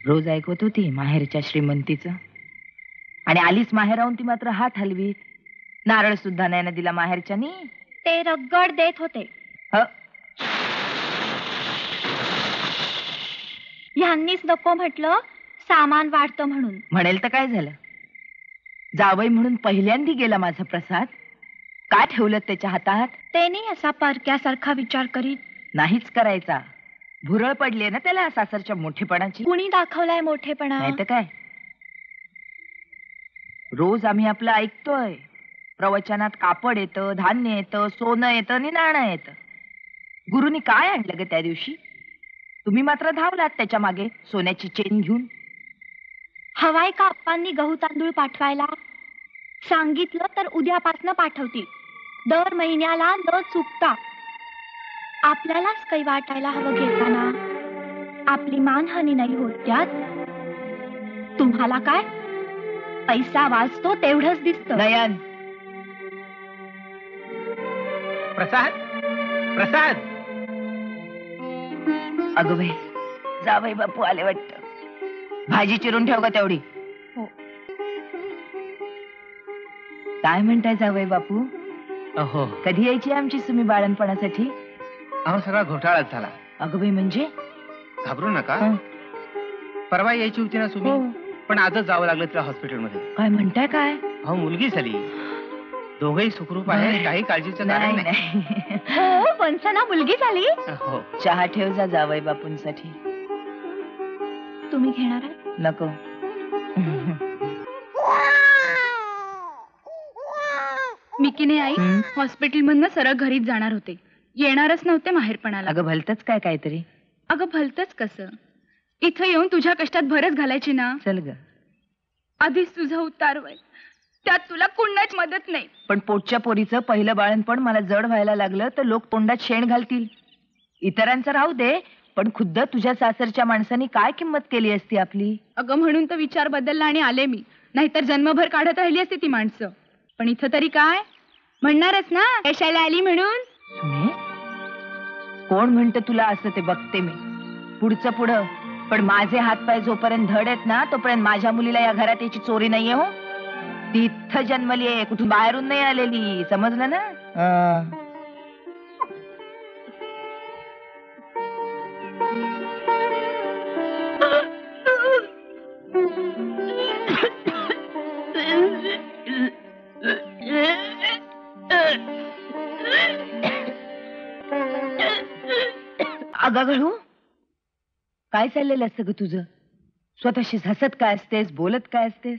रोज ऐकवत होती माहेरच्या श्रीमंतीचं, आणि आलीच माहेराहून ती मात्र हात हलवीत. नारळ सुद्धा नाही ना दिला माहेरच्यानी. ते रगड देत होते. ह्यांनीच नको म्हटलं सामान वाढतं म्हणून. म्हणेल तर काय झालं, जावई म्हणून पहिल्यांदी गेला माझा प्रसाद. काय ठेवलं त्याच्या हातात? ते नाही असा परक्यासारखा विचार करीत. नाहीच करायचा. भुरळ पडली ना त्याला सासरच्या मोठेपणाची. कुणी दाखवलाय मोठेपणा? नाही तर काय. रोज आम्ही आपलं ऐकतोय, प्रवचनात कापड येतं, धान्य येतं, सोनं येतं आणि नाणं येतं. गुरुनी काय आणलं ग त्या दिवशी? तुम्ही मात्र धावलात त्याच्या मागे सोन्याची चेन घेऊन. हवाय का आप्पांनी गहू तांदूळ पाठवायला? सांगितलं तर उद्यापासनं पाठवतील. दर महिन्याला न चुकता. आपल्यालाच काही वाटायला हवं घेताना. आपली मानहानी नाही होत त्यात. तुम्हाला काय पैसा वाचतो तेवढंच दिसतं. नयन, प्रसाद, प्रसाद. अगं बाई, जावई बापू आले वाटतं. भाजी चिरून ठेव का तेवढी? हो. काय म्हणताय जावई बापू? अहो, कधी यायची आमची तुम्ही बाळणपणासाठी? अहो सगळा घोटाळाच झाला. अगं बाई, म्हणजे? घाबरू नका. हं. परवा यायची होती ना तुम्ही, हो. पण आजच जावं लागलं तिला हॉस्पिटलमध्ये. काय म्हणताय काय? अहो, मुलगी झाली. दोघंही सुखरूप आहे, काही काळजीचं कारण नाही नाही. नाही. हो, वंसना मुलगी झाली. हो. चहा ठेव जा जावई बापूंसाठी. तुम्ही घेणार आहे? नको. मी की नाही आई, हं? हॉस्पिटल मधनं सरळ घरीच जाणार होते. येणारच नव्हते माहेरपणाला. अगं भलतच काय काहीतरी. अगं भलतच कसं, इथं येऊन तुझ्या कष्टात भरच घालायची ना. चल ग. आधीच तुझं उतार वय, त्यात तुला कुणाच मदत नाही. पण पोटच्या पोरीचं पहिलं बाळणपण मला जड व्हायला लागलं तर लोक तोंडात शेण घालतील. इतरांचं राहू दे, पण खुद्द तुझ्या सासरच्या माणसांनी काय किंमत केली असती आपली? अगं म्हणून तर विचार बदलला आणि आले मी, नाहीतर जन्मभर काढत राहिली असते ती माणसं. पण इथं तरी काय म्हणणारच ना, कशाला आली म्हणून. सुने, कोण म्हणतं तुला असं ते बघते मी. पुढचं पुढं, पण माझे हातपाय जोपर्यंत धड आहेत ना तोपर्यंत माझ्या मुलीला या घरात याची चोरी नाहीये. हो, ती इथं जन्मली आहे, कुठून बाहेरून नाही आलेली. समजलं ना? अगं काय चाललेलं असतं ग तुझं? स्वतःशी हसत काय असतेस, बोलत काय असतेस?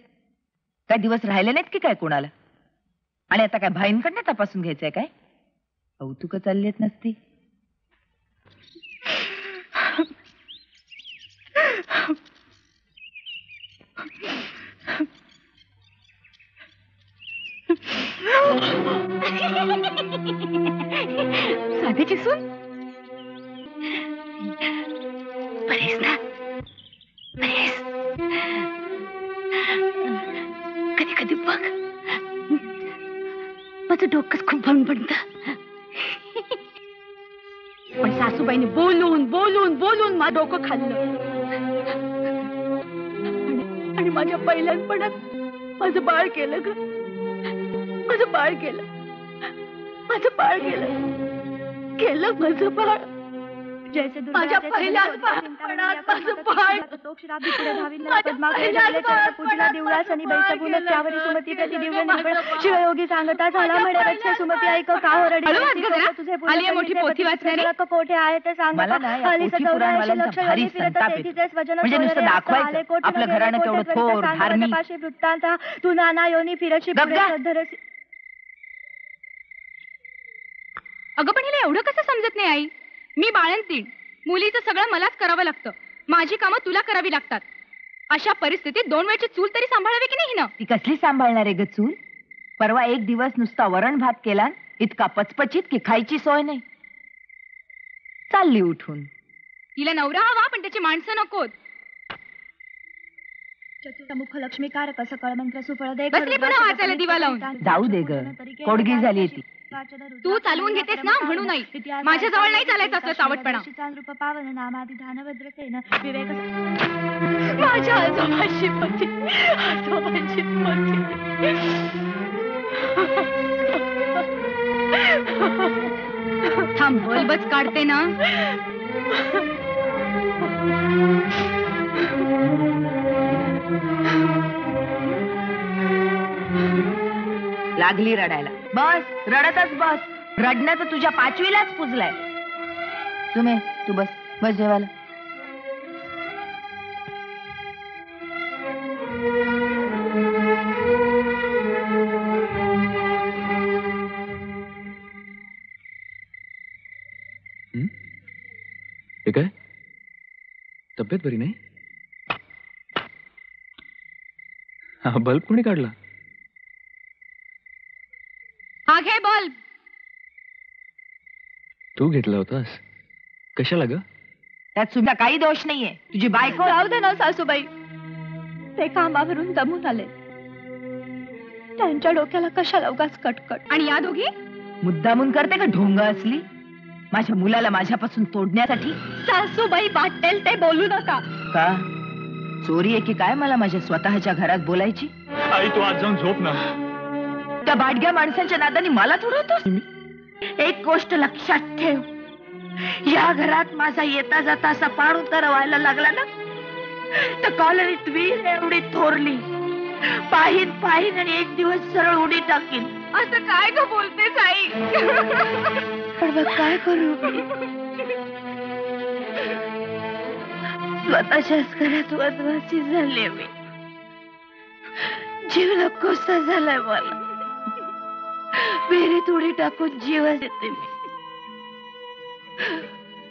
काय दिवस राहिले नाहीत की काय कोणाला? आणि आता काय भाईंकडनं तपासून घ्यायचंय काय? कौतुक चाललेत नसती. साधेची सून बरेच ना? बरेच. कधी कधी बघ माझं डोकंच खूप भणभणत. पण सासूबाईने बोलून बोलून बोलून माझं डोकं खाल्लं. आणि माझ्या पहिल्यापणात माझं बाळ केलं ग. माझं बाळ केलं. माझं बाळ केलं. केलं माझं बाळ. माझ्या पहिल्याच बाळपणात माझं बाळ. शिवयोगी सांगता झाला म्हणे सुमती ऐक का आली मोठी पोथी वाचणारी. कोठे आहे ते सांग. मला ना या पोथी पुराणवाल्यांचा भारी संताप येतो. म्हणजे नुसतं दाखवायचं आपलं घराणं केवढं थोर धार्मिक. वृत्तांत तू नाना योनी फिरशी अगं पण हिला एवढं कसं समजत नाही आई? मी बाळंतीण, मुलीचं सगळं मलाच करावं लागतं. माझी कामं तुला करावी लागतात. अशा परिस्थितीत 2 वेळची चूल तरी सांभाळावी की नाही ना? ती कसली सांभाळणार आहे ग चूल? परवा एक दिवस नुसता वरण भात केला, इतका पचपचित की खायची सोय नाही. चालली उठून. तिला नवरा हवा पण त्याची माणसं नकोत. चतुर्मुख लक्ष्मीकारक सकळ मंत्र सुफळ दे. बसली पुन्हा वाचायला दिवा लावून. जाऊ दे ग, कोडगी झाली ती. तू चालवून घेतेस ना म्हणून नाही. माझ्याजवळ नाही चालायचं असलं चावटपणा. माझ्या आजोबाची पती थांब, बल्बच काढते ना. लागली रडायला. बस, रडतच बस. रडणं तर तुझ्या 5वीलाच पुजलाय. सुमे, तू बस बस जेवायला. हे काय? तब्येत बरी नाही? हा बल्ब कोणी काढला? हा घे बल्ब. तू घेतला होतास? कशाला ग? त्यात सुद्धा काही दोष नाहीये. तुझी बायको. राहू दे ना सासूबाई, ते कामावरून दमून आले. त्यांच्या डोक्याला कशाला उगाच कटकट. आणि या दोघी मुद्दामून करते का ढोंग असली? माझ्या मुलाला माझ्यापासून तोडण्यासाठी? सासूबाई वाटेल ते बोलू नका. का चोरी आहे की काय मला माझ्या स्वतःच्या घरात बोलायची? आई तू आज जाऊन झोप ना. त्या बाडग्या माणसांच्या नादानी मला थोडवतोस? एक गोष्ट लक्षात ठेव, या घरात माझा येता जाता असा पाण उतार व्हायला लागला ना, तर कॉलनीत वीर एवढी थोरली पाहिन पाहिन आणि एक दिवस सरळ उडी टाकीन. असं काय ग बोलतेस आई? पण मग काय करू मी? स्वतःच्याच घरात वनवासी झाले मी. जीव नकोसा झालाय मला. विहिरीत उडी टाकून जीवच येते मी.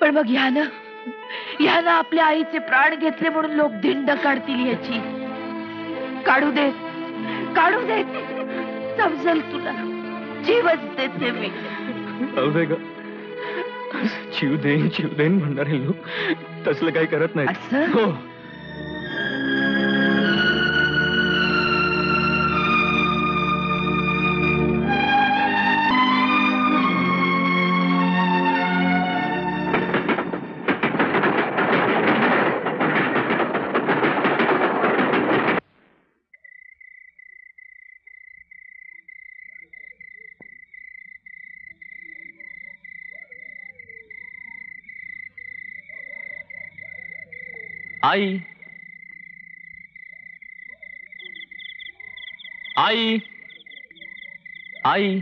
पण मग यानं आपल्या आईचे प्राण घेतले म्हणून लोक धिंड काढतील याची. काढू देत समजल तुला. जीवच देते मी. जीव देईन म्हणणारे लोक तसलं काही करत नाही. असं? हो. आई आई आई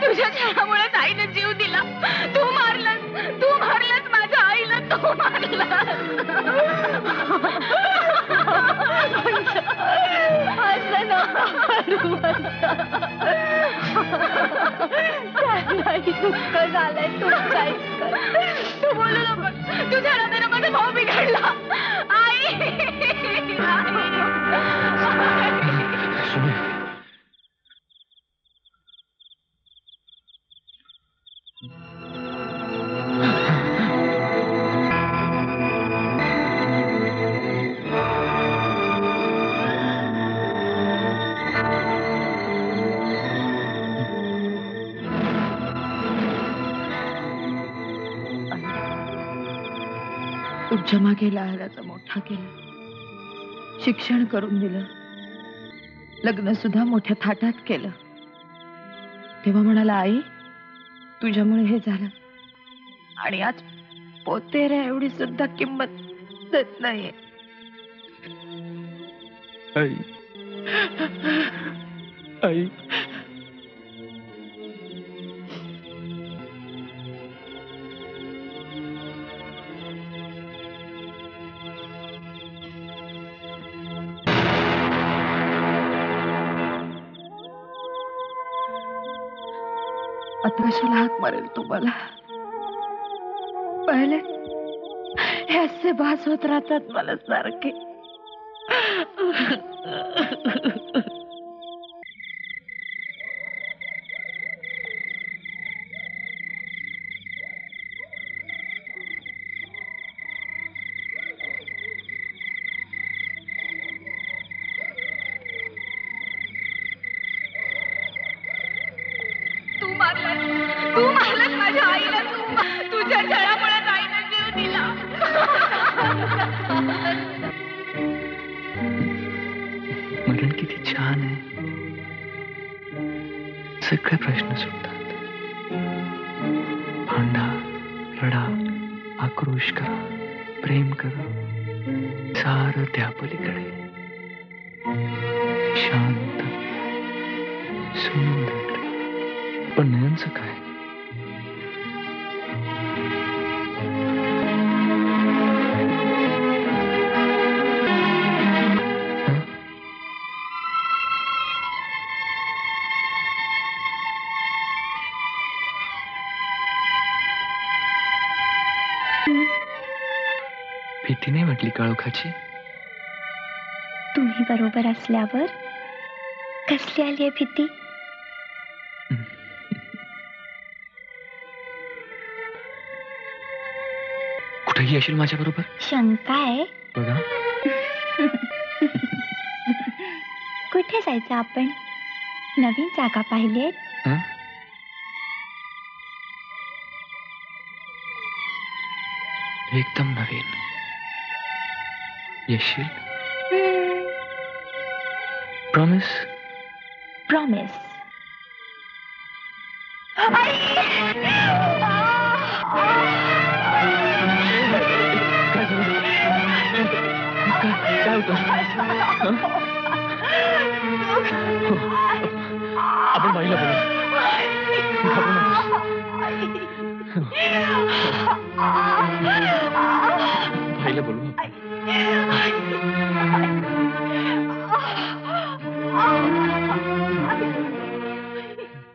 तुझ्या छळामुळेच आईने जीव दिला. तू मारलंस माझ्या आईला. तू मारलंस. असं नका करू म्हणता. त्यांनाही दुःख झालंय तुमच्या इतकं. तू बोलू नको. तुझ्या नात्यानं माझा भाऊ बिघडला. आई. तुमच्या मागे लहानाचा मोठा केला. शिक्षण करून दिलं. लग्न सुद्धा मोठ्या थाटात केलं. तेव्हा म्हणाला, आई तुझ्यामुळे हे झालं. आणि आज पोतेऱ्या एवढी सुद्धा किंमत देत नाहीये. आई आई आता कशाला हाक मारेल तुम्हाला? पहिले हे असे भास होत राहतात मला सारखे. तू मारलास माझ्या आईला. तुझ्या छळामुळे आईने जीव दिला. मरण किती छान आहे. सगळे प्रश्न सुटतात. भांडा, रडा, आक्रोश करा, प्रेम करा, सारं त्या पलीकडे शांत सुंदर. पण नयनचं काय? भीती नाही वाटली काळोखाची? तुम्ही बरोबर असल्यावर कसली आली आहे भीती? कुठेही येशील माझ्या बरोबर? शंका आहे. बघा, कुठे जायचं आपण? नवीन जागा पाहिलीत? हं? एकदम नवीन. येशील? प्रॉमिस? प्रॉमिस. काय होतं? आपण बाईला बोलू. घाबरू नकोस. बाईला बोलू.